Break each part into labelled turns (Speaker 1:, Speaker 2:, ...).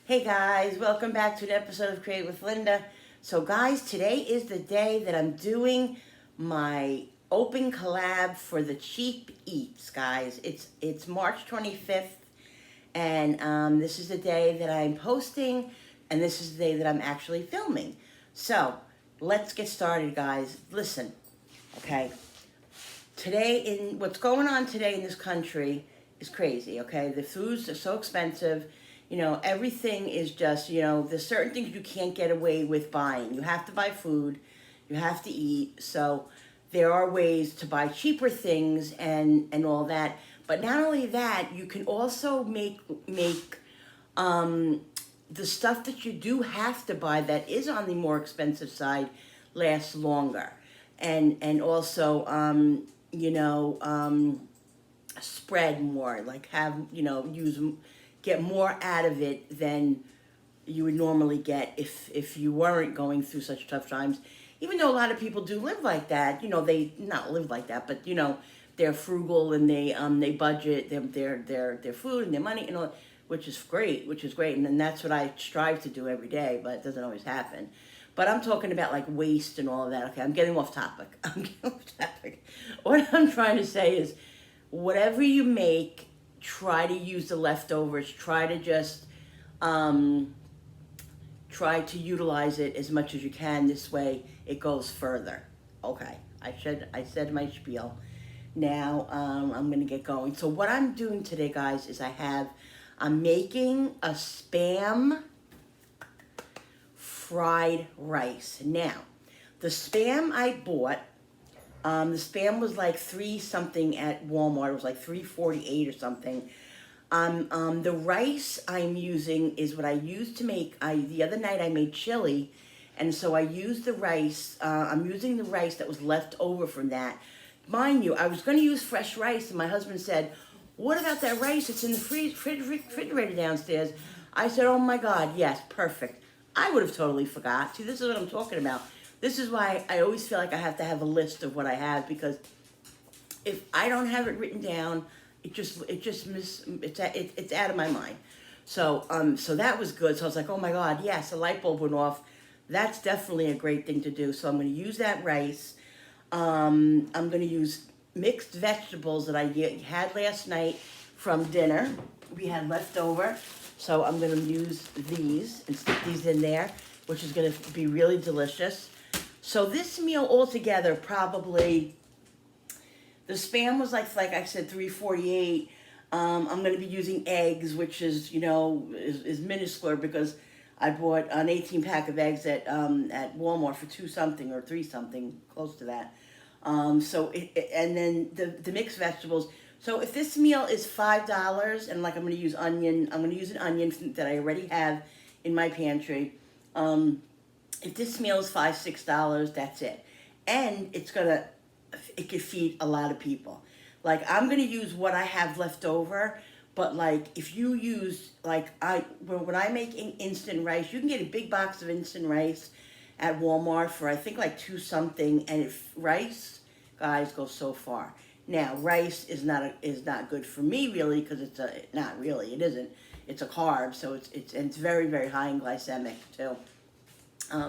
Speaker 1: Hey guys, welcome back to an episode of Create with Linda. So guys, today is the day that I'm doing my open collab for the cheap eats, guys. It's March 25th, and this is the day that I'm posting, and this is the day that I'm actually filming. So let's get started, guys. Listen, okay. What's going on today in this country is crazy, okay? The foods are so expensive. Everything is just, there's certain things you can't get away with buying. You have to buy food, you have to eat. So there are ways to buy cheaper things and all that. But not only that, you can also make the stuff that you do have to buy that is on the more expensive side last longer. And also, spread more, like get more out of it than you would normally get if you weren't going through such tough times. Even though a lot of people do live like that, they not live like that, but they're frugal and they budget their food and their money and all, which is great, and then that's what I strive to do every day, but it doesn't always happen. But I'm talking about like waste and all of that. Okay, I'm getting off topic. What I'm trying to say is, whatever you make, try to use the leftovers. Try to just try to utilize it as much as you can. This way, it goes further. Okay, I said my spiel. Now I'm gonna get going. So what I'm doing today, guys, is I'm making a Spam fried rice. Now, the Spam I bought, the Spam was like $3 something at Walmart. It was like $3.48 or something. The rice I'm using is what I used to make. The other night I made chili, and so I used the rice. I'm using the rice that was left over from that. Mind you, I was going to use fresh rice, and my husband said, "What about that rice? It's in the refrigerator downstairs." I said, "Oh my God, yes, perfect." I would have totally forgot. See, this is what I'm talking about. This is why I always feel like I have to have a list of what I have, because if I don't have it written down, it's out of my mind. So that was good. So I was like, oh my God, yes, a light bulb went off. That's definitely a great thing to do. So I'm going to use that rice. I'm going to use mixed vegetables that I had last night from dinner. We had leftover. So I'm going to use these and stick these in there, which is going to be really delicious. So this meal altogether, probably, the Spam was like I said, $3.48. I'm going to be using eggs, which is is minuscule, because I bought an 18-pack of eggs at Walmart for $2 something or $3 something, close to that. And then the mixed vegetables. So if this meal is $5, and like I'm going to use onion, I'm going to use an onion that I already have in my pantry. If this meal is $5-6, that's it. And it could feed a lot of people. Like, I'm going to use what I have left over, but like if you use, like when I make instant rice, you can get a big box of instant rice at Walmart for I think like $2 something, and rice, guys, goes so far. Now, rice is not good for me really, because it isn't. It's a carb, so it's very, very high in glycemic too.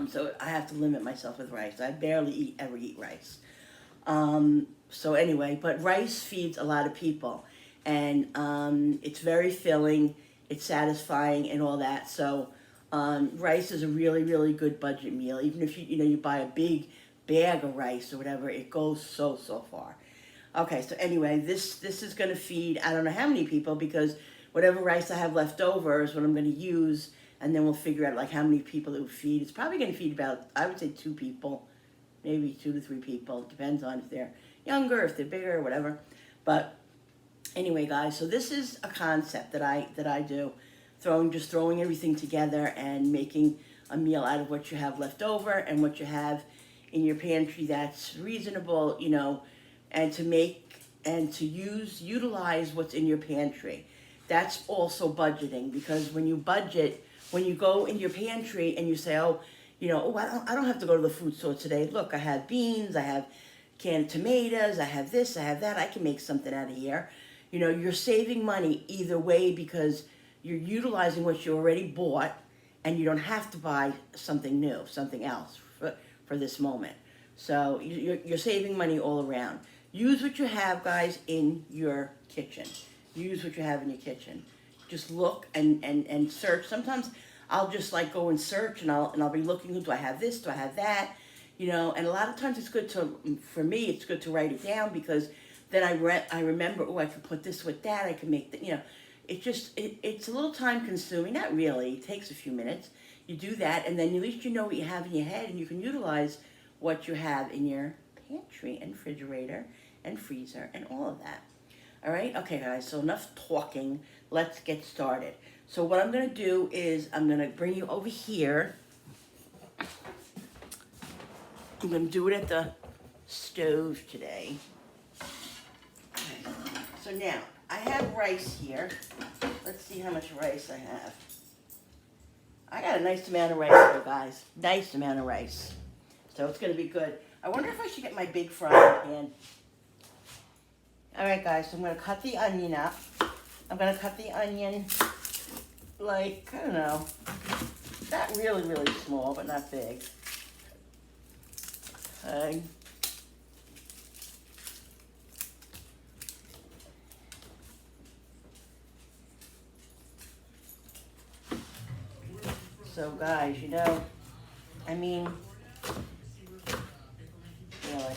Speaker 1: So I have to limit myself with rice. I barely ever eat rice. So anyway, but rice feeds a lot of people, and it's very filling, it's satisfying, and all that. So rice is a really, really good budget meal. Even if you buy a big bag of rice or whatever, it goes so far. Okay, so anyway, this is going to feed I don't know how many people, because whatever rice I have left over is what I'm going to use, and then we'll figure out like how many people it would feed. It's probably going to feed about, I would say, 2 people, maybe 2 to 3 people. It depends on if they're younger, if they're bigger, or whatever. But anyway, guys, so this is a concept that I do, just throwing everything together and making a meal out of what you have left over and what you have in your pantry that's reasonable, and to utilize what's in your pantry. That's also budgeting, because when you budget, when you go in your pantry and you say, I don't have to go to the food store today. Look, I have beans, I have canned tomatoes, I have this, I have that. I can make something out of here. You're saving money either way, because you're utilizing what you already bought, and you don't have to buy something new, something else for this moment. So you're saving money all around. Use what you have, guys, in your kitchen. Use what you have in your kitchen. Just look and search. Sometimes I'll just like go and search, and I'll be looking, do I have this, do I have that? You know, and a lot of times it's good to, for me, it's good to write it down, because then I remember, oh, I could put this with that, I could make that, you know. It's a little time consuming, not really, it takes a few minutes. You do that, and then at least you know what you have in your head, and you can utilize what you have in your pantry and refrigerator and freezer and all of that. All right, okay guys, so enough talking, let's get started. So what I'm gonna do is I'm gonna bring you over here. I'm gonna do it at the stove today. Okay. So now, I have rice here. Let's see how much rice I have. I got a nice amount of rice here, guys. Nice amount of rice. So it's gonna be good. I wonder if I should get my big frying pan. All right, guys, so I'm gonna cut the onion up. I'm gonna cut the onion like, I don't know, not really, really small, but not big. Okay. So guys, you know, I mean, really.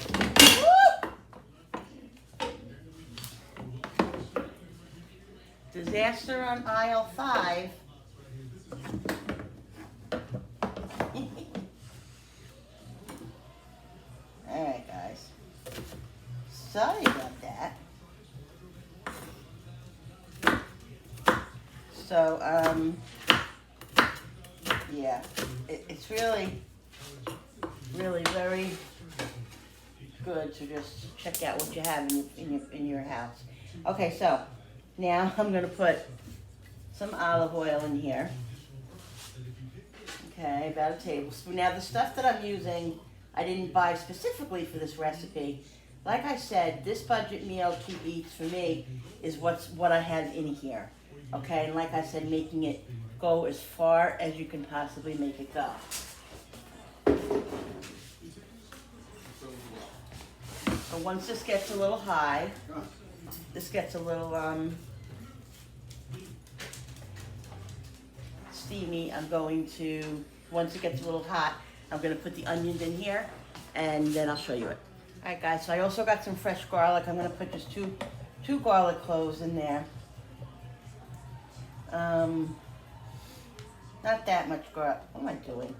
Speaker 1: Disaster on aisle 5. Alright guys, sorry about that. So, yeah, it's really, really very good to just check out what you have in your house. Okay, so now I'm gonna put some olive oil in here. Okay, about a tablespoon. Now the stuff that I'm using, I didn't buy specifically for this recipe. Like I said, this budget meal to EATS for me is what I have in here. Okay, and like I said, making it go as far as you can possibly make it go. So once this gets a little high, this gets a little steamy, I'm going to, once it gets a little hot, I'm going to put the onions in here, and then I'll show you it. All right, guys, so I also got some fresh garlic. I'm going to put just two garlic cloves in there. Not that much garlic. What am I doing?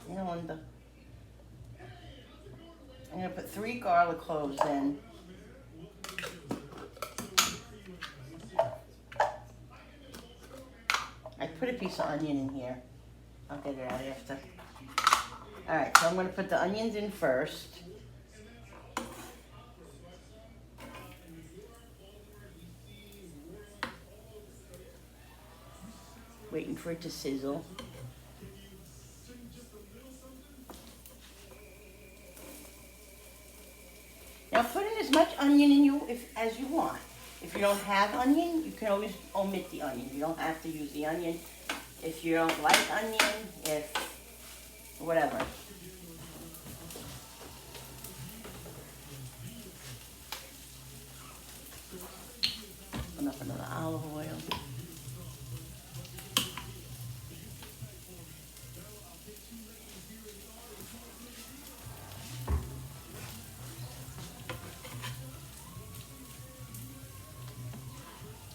Speaker 1: You know, I'm going to put 3 garlic cloves in. I put a piece of onion in here. I'll get it out after. All right, so I'm going to put the onions in first. Waiting for it to sizzle. Now put in as much onion in as you want. If you don't have onion, you can always omit the onion. You don't have to use the onion. If you don't like onion, whatever. Enough another olive oil.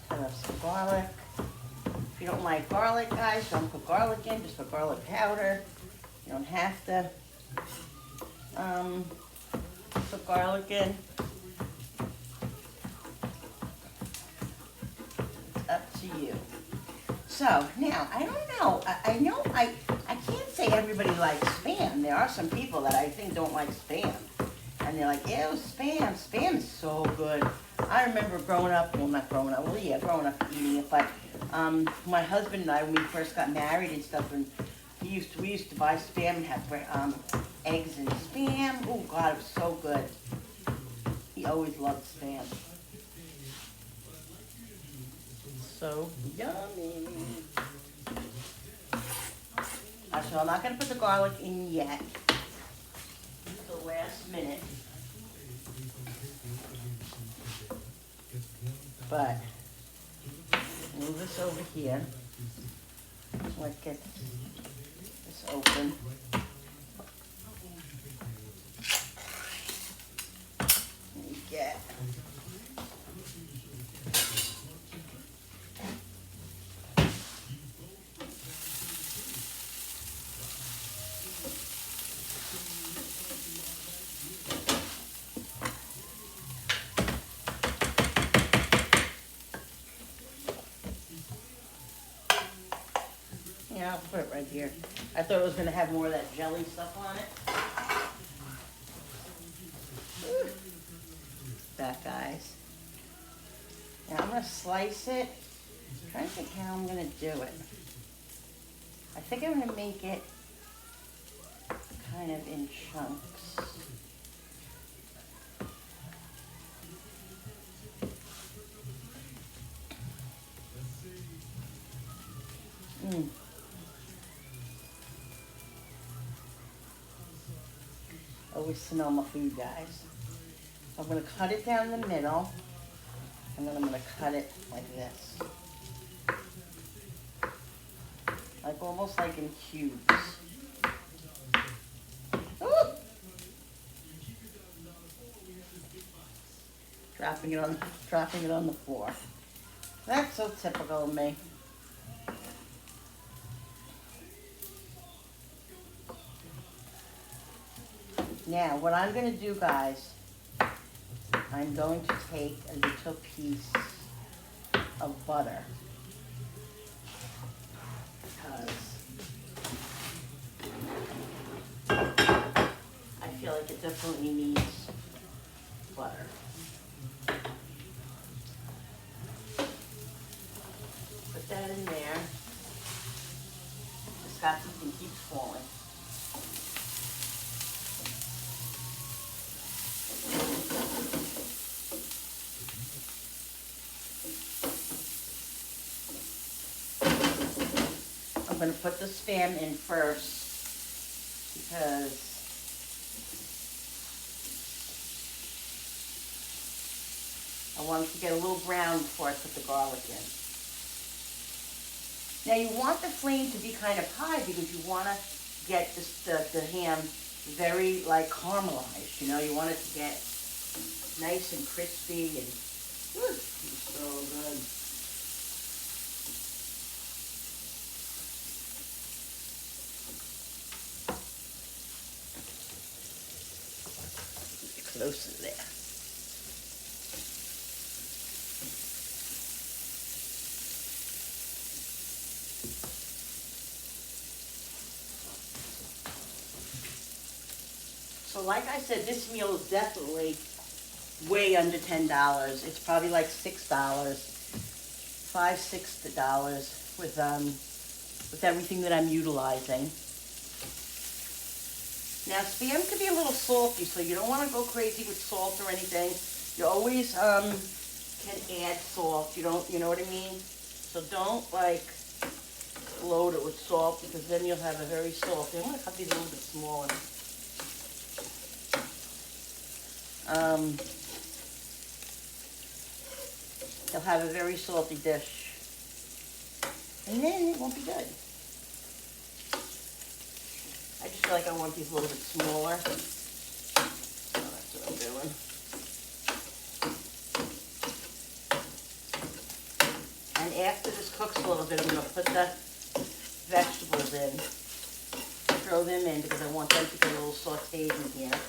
Speaker 1: Cut up some garlic. If you don't like garlic, guys, don't put garlic in, just put garlic powder. You don't have to put garlic in. It's up to you. So, now, I don't know. I know I can't say everybody likes Spam. There are some people that I think don't like Spam. And they're like, ew, Spam. Spam is so good. I remember growing up, well, not growing up, well, yeah, growing up eating it, but my husband and I, when we first got married and stuff, and we used to buy Spam and have eggs and Spam. Oh, God, it was so good. He always loved Spam. so yummy. So I'm not going to put the garlic in yet. The last minute. But move this over here. Let's get this open. Let me get. Yeah, I'll put it right here. I thought it was going to have more of that jelly stuff on it. Ooh. That, guys. Now I'm going to slice it. I'm trying to think how I'm going to do it. I think I'm going to make it kind of in chunks. Always Sonoma food, guys. I'm going to cut it down the middle, and then I'm going to cut it like this. Like almost like in cubes. Ooh! Dropping it on the floor. That's so typical of me. Now, what I'm going to do, guys, I'm going to take a little piece of butter. Because I feel like it definitely needs butter. Put that in there. The Scotchy thing keeps falling. I'm going to put the Spam in first because I want it to get a little brown before I put the garlic in. Now you want the flame to be kind of high because you want to get the ham very like caramelized. You know, you want it to get nice and crispy and so good. Close to there. So like I said, this meal is definitely way under $10. It's probably like $6, $5, $6 with everything that I'm utilizing. Now, Spam could be a little salty, so you don't want to go crazy with salt or anything. You always can add salt. You know what I mean? So don't like load it with salt because then you'll have a very salty. I'm going to cut these a little bit smaller. You'll have a very salty dish, and then it won't be good. I just feel like I want these a little bit smaller. So that's what I'm doing. And after this cooks a little bit, I'm going to put the vegetables in. Throw them in because I want them to get a little sauteed in here.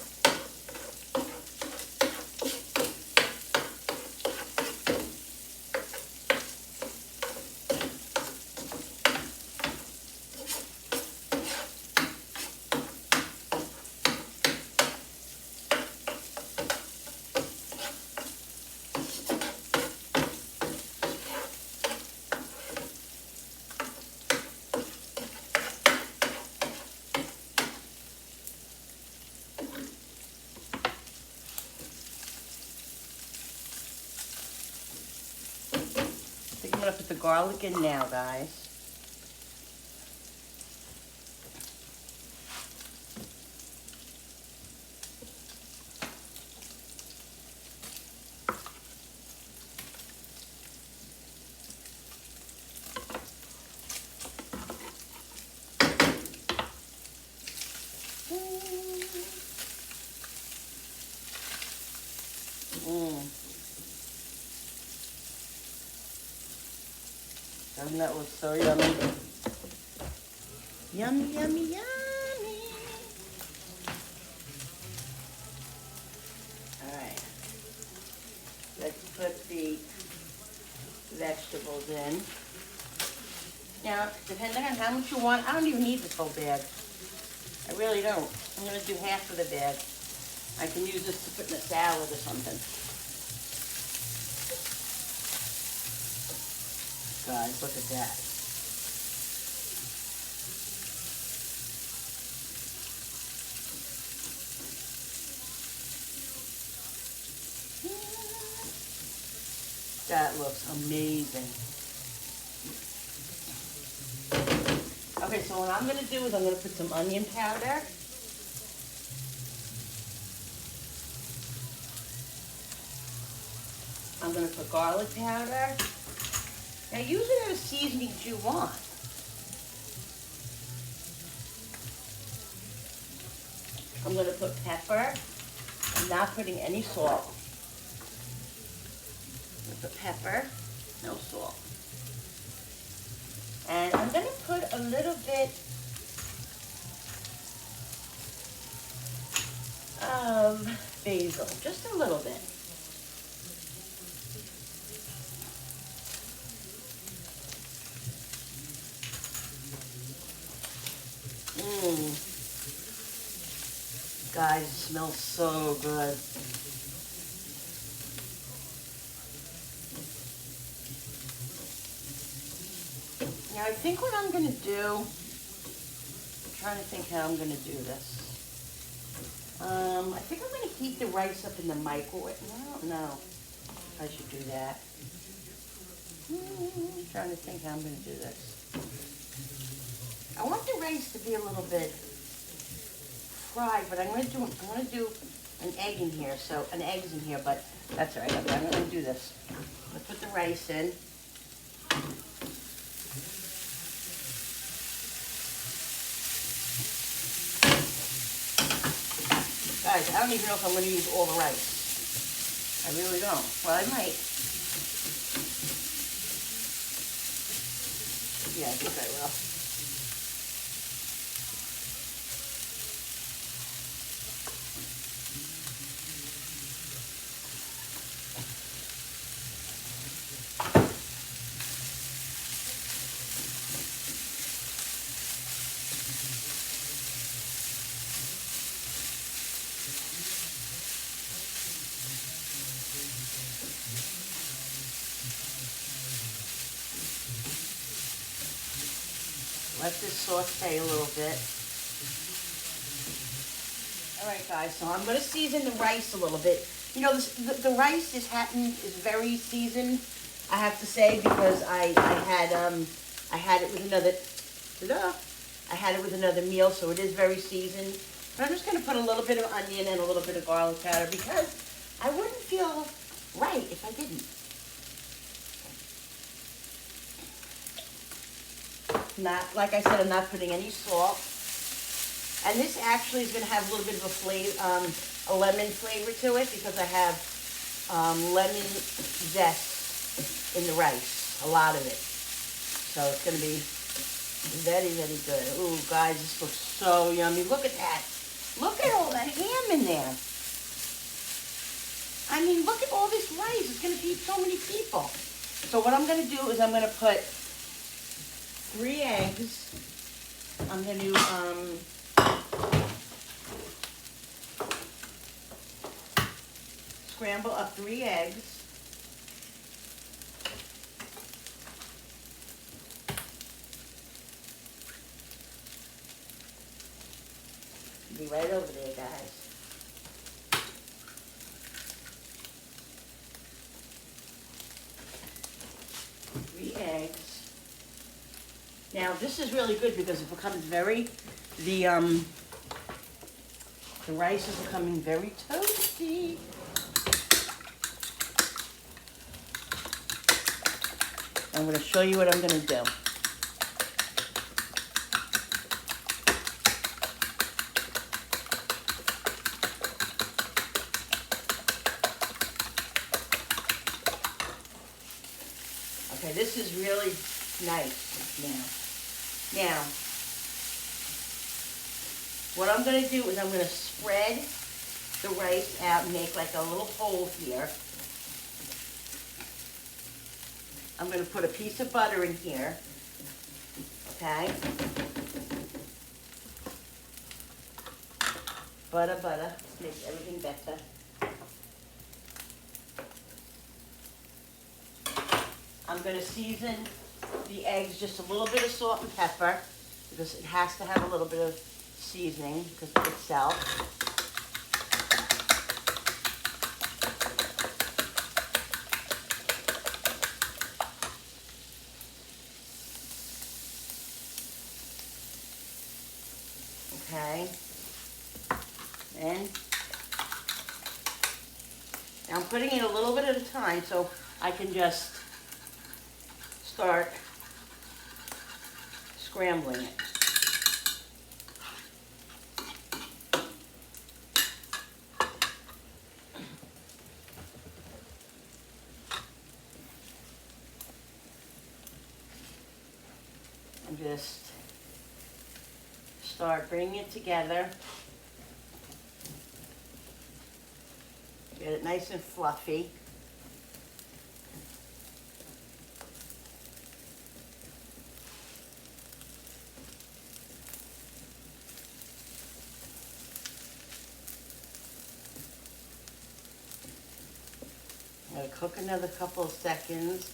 Speaker 1: gonna put the garlic in now, guys. And that was so yummy. Yummy, yummy, yummy. All right. Let's put the vegetables in. Now, depending on how much you want, I don't even need this whole bag. I really don't. I'm going to do half of the bag. I can use this to put in a salad or something. Guys, look at that. That looks amazing. Okay, so what I'm going to do is I'm going to put some onion powder. I'm going to put garlic powder. Now use whatever seasonings you want. I'm going to put pepper. I'm not putting any salt. I'm going to put pepper, no salt. And I'm going to put a little bit of basil, just a little bit. Guys, it smells so good. Now I think what I'm going to do, I'm trying to think how I'm going to do this. I think I'm going to heat the rice up in the microwave. I don't know if I should do that. I'm trying to think how I'm going to do this. I want the rice to be a little bit fried, but I want to do an egg in here. So an egg's in here, but that's all right. Okay, I'm going to do this. Let's put the rice in. Guys, I don't even know if I'm going to use all the rice. I really don't. Well, I might. Yeah, I think I will. Let this saute a little bit. All right, guys, so I'm going to season the rice a little bit. You know, the rice is very seasoned, I have to say, because I had it with another meal, so it is very seasoned. But I'm just going to put a little bit of onion and a little bit of garlic powder because I wouldn't feel right if I didn't. Not, like I said, I'm not putting any salt. And this actually is going to have a little bit of a flavor, a lemon flavor to it because I have lemon zest in the rice, a lot of it. So it's going to be very, very good. Ooh, guys, this looks so yummy. Look at that. Look at all that ham in there. I mean, look at all this rice. It's going to feed so many people. So what I'm going to do is I'm going to put 3 eggs. I'm going to scramble up 3 eggs. Be right over there, guys. 3 eggs. Now this is really good because it becomes very, the rice is becoming very toasty. I'm going to show you what I'm going to do. Okay, this is really nice now. Now, what I'm going to do is I'm going to spread the rice out and make like a little hole here. I'm going to put a piece of butter in here, okay? Butter, makes everything better. I'm going to season the eggs just a little bit of salt and pepper because it has to have a little bit of seasoning because of itself. Okay, and now I'm putting it a little bit at a time so I can just start scrambling it. And just start bringing it together. Get it nice and fluffy. I'm going to cook another couple of seconds,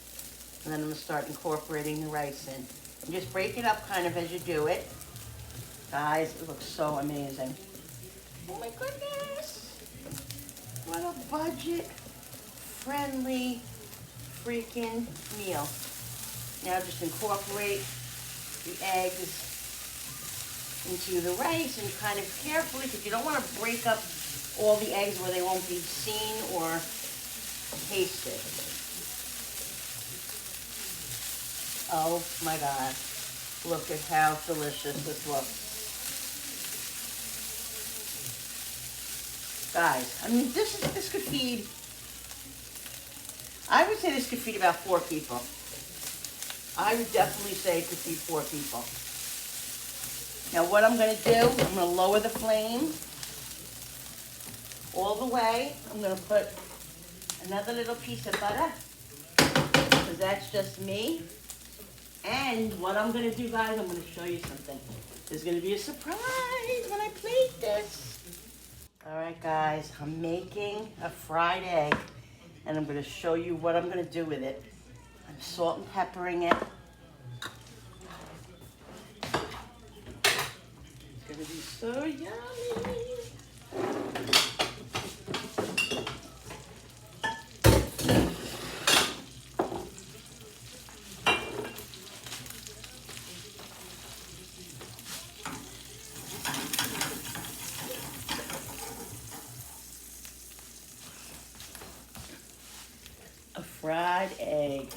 Speaker 1: and then I'm going to start incorporating the rice in. And just break it up kind of as you do it. Guys, it looks so amazing. Oh my goodness! What a budget-friendly freaking meal. Now just incorporate the eggs into the rice and kind of carefully, because you don't want to break up all the eggs where they won't be seen or tasted. Oh my God. Look at how delicious this looks. Guys, I mean, this could feed, I would say this could feed about 4 people. I would definitely say it could feed 4 people. Now what I'm going to do, I'm going to lower the flame all the way. I'm going to put another little piece of butter, because that's just me. And what I'm going to do, guys, I'm going to show you something. There's going to be a surprise when I plate this. All right, guys, I'm making a fried egg, and I'm going to show you what I'm going to do with it. I'm salt and peppering it. It's going to be so yummy. A fried egg.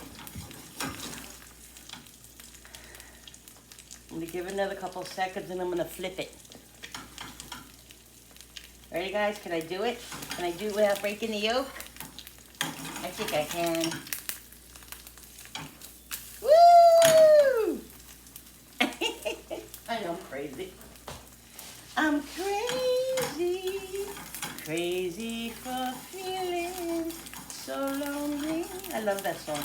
Speaker 1: I'm going to give it another couple seconds and I'm going to flip it. Ready, guys? Can I do it? Can I do it without breaking the yolk? I think I can. Woo! I know I'm crazy. I'm crazy, crazy for feeling so lonely. I love that song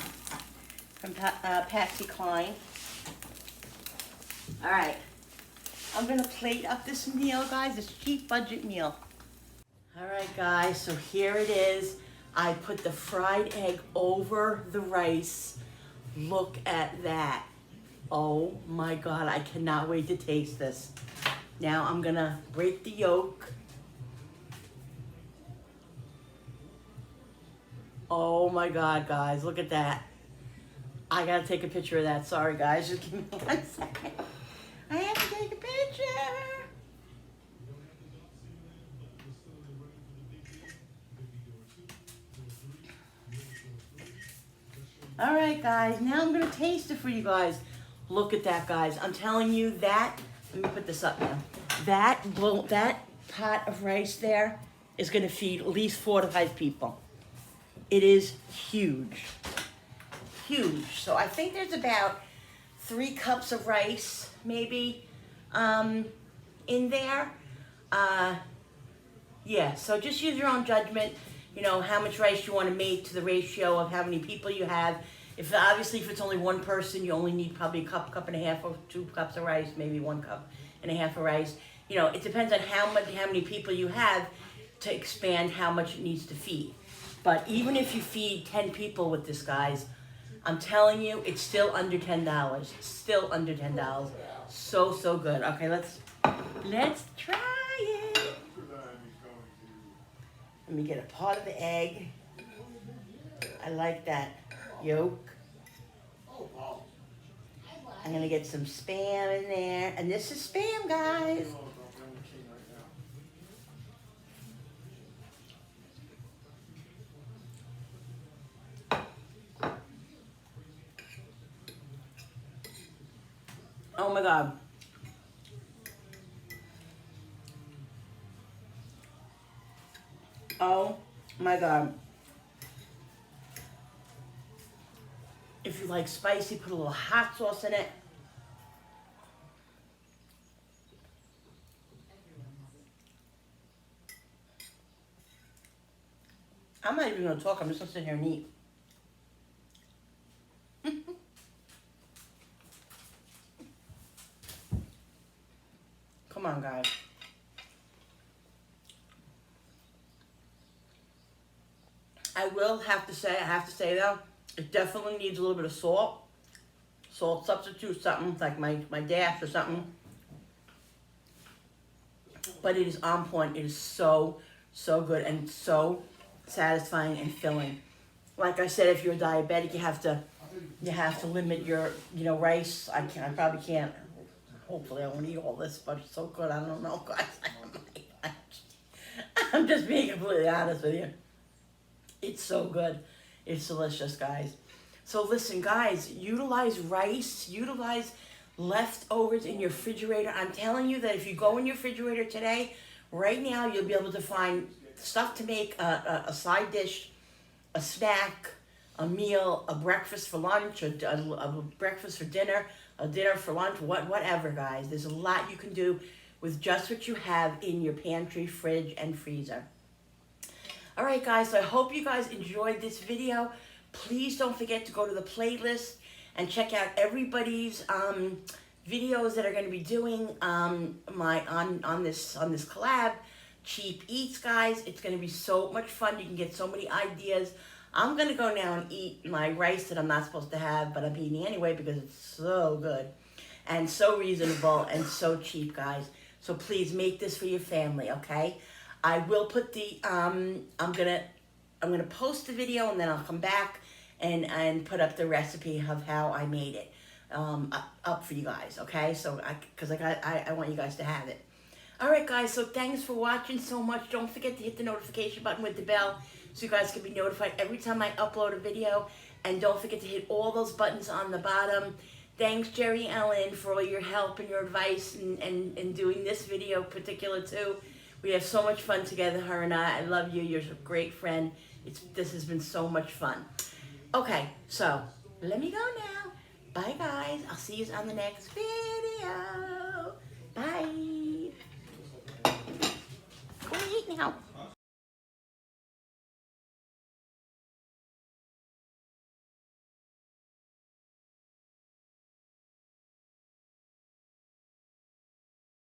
Speaker 1: from Patsy Cline. All right, I'm gonna plate up this meal, guys, this cheap budget meal. All right, guys, so here it is. I put the fried egg over the rice. Look at that. Oh my God, I cannot wait to taste this. Now I'm gonna break the yolk. Oh my God, guys, look at that. I gotta take a picture of that. Sorry, guys. Just give me 1 second. I have to take a picture. All right, guys. Now I'm gonna taste it for you guys. Look at that, guys. I'm telling you that. Let me put this up now. That pot of rice there is gonna feed at least 4 to 5 people. It is huge. Huge. So I think there's about 3 cups of rice, maybe, in there. Yeah, so just use your own judgment, you know, how much rice you want to make to the ratio of how many people you have. Obviously, if it's only 1 person, you only need probably a cup and a half, or 2 cups of rice, maybe 1 cup and a half of rice. You know, it depends on how many people you have to expand how much it needs to feed. But even if you feed 10 people with this, guys, I'm telling you, it's still under $10. Still under $10. So good. Okay, let's try it. Let me get a part of the egg. I like that yolk. I'm gonna get some Spam in there, and this is Spam, guys. Oh my God. Oh my God. If you like spicy, put a little hot sauce in it. I'm not even gonna talk, I'm just gonna sit here and eat. Come on, guys. I have to say though, it definitely needs a little bit of salt. Salt substitute something, like my dash or something. But it is on point. It is so good and so satisfying and filling. Like I said, if you're a diabetic, you have to limit your, you know, rice. I probably can't. Hopefully I won't eat all this, but it's so good. I don't know, guys. I'm just being completely honest with you. It's so good. It's delicious, guys. So listen, guys, utilize rice, utilize leftovers in your refrigerator. I'm telling you that if you go in your refrigerator today, right now, you'll be able to find stuff to make a side dish, a snack, a meal, a breakfast for lunch, a breakfast for dinner, a dinner for lunch, whatever, guys. There's a lot you can do with just what you have in your pantry, fridge, and freezer. All right, guys, so I hope you guys enjoyed this video. Please don't forget to go to the playlist and check out everybody's videos that are going to be doing on this collab, Cheap Eats, guys. It's going to be so much fun. You can get so many ideas. I'm going to go now and eat my rice that I'm not supposed to have, but I'm eating anyway because it's so good and so reasonable and so cheap, guys. So please make this for your family, okay? I will put the I'm gonna post the video, and then I'll come back and put up the recipe of how I made it up for you guys, okay? So I want you guys to have it. All right, guys, so thanks for watching so much. Don't forget to hit the notification button with the bell so you guys can be notified every time I upload a video. And don't forget to hit all those buttons on the bottom. Thanks, Jerry Ellen, for all your help and your advice and doing this video in particular too. We have so much fun together, her and I. I love you. You're a great friend. This has been so much fun. Okay, so let me go now. Bye, guys. I'll see you on the next video.